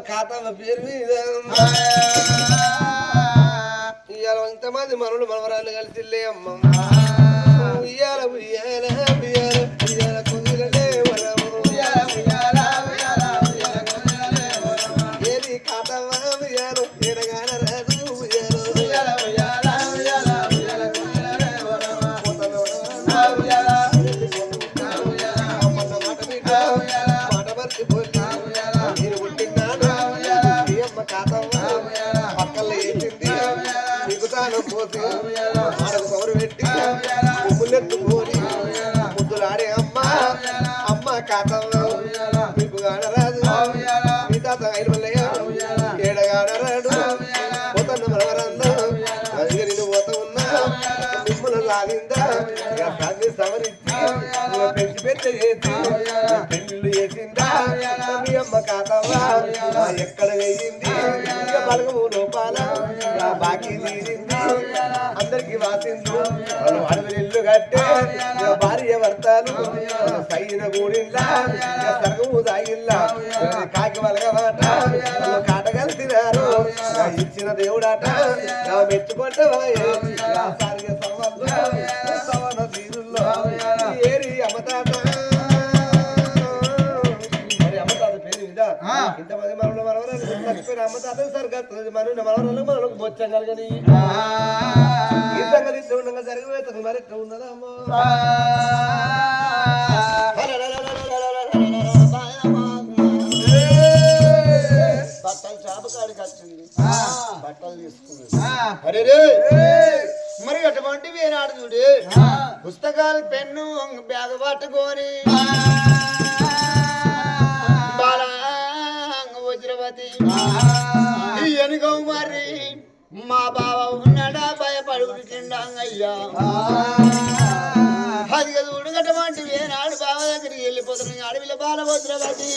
ఖాతాల పేరు మీద ఇవాళ ఇంతమంది మనలు మనవరాళ్ళు కలిసి అమ్మ ఉయ్యాల ఉయ్యాల ఉయ్యాల ఉయ్యాల కుదిరలే వరము ఏది ఖాతావా ఉయ్యాలు ఎడగాన రాదు మాట మర్చిపోయి నేను పుట్టినాను అమ్మ ఖాతావా పక్కల్లో వేసింది నీకు తాను పోతే ఆడకు పవరు పెట్టి ముల్లెత్తుకొని ముద్దులాడే అమ్మ అమ్మ ఖాతాలో మీకు ఆడరాదు మీ తాత ఐదులయ్య ఏడగాడరాడు పోతన్న మనవరంలో అందుకే నేను పోత ఉన్నా మిమ్మల్ని లాగిందా సవరించి పెంచి పెద్ద చేసి పెళ్లిళ్ళు చేసిందా మీ అమ్మ ఖాతావా ఎక్కడ వేయింది బలగము లోపాల బాకీ తీరింది అందరికి వాసింది అడవి ఇల్లు కట్టే భార్య భర్తలు సైన కూడిల్లా సగము దాగిల్లా కాకి వలగమాట కాట కలిసినారు ఇచ్చిన దేవుడాట మెచ్చుకుంటావా సవన తీరుల్లో ఏరి అమ్మతాట ఇంతమంది మనలో మనవరాలు చచ్చిపోయిన అమ్మతాత సరిగ్గా మన మనవరాలు మనకు బొచ్చం కలగని ఈ సంగతి ఉండగా జరిగిపోతుంది మరి ఎట్లా ఉన్నదా అమ్మ బట్టలు చేప కాడికి వచ్చింది బట్టలు తీసుకుంది అరే మరి అటువంటి వేనాడు చూడు పుస్తకాలు పెన్ను బ్యాగ్ పట్టుకొని వజ్రవతి ఎనుకో మరి మా బావ ఉన్నాడా భయపడి ఉడికిండాయ్యా అది కదా ఉడగటువంటి వేనాడు బావ దగ్గరికి వెళ్ళిపోతున్నాయి అడవిలో బాల వజ్రవతి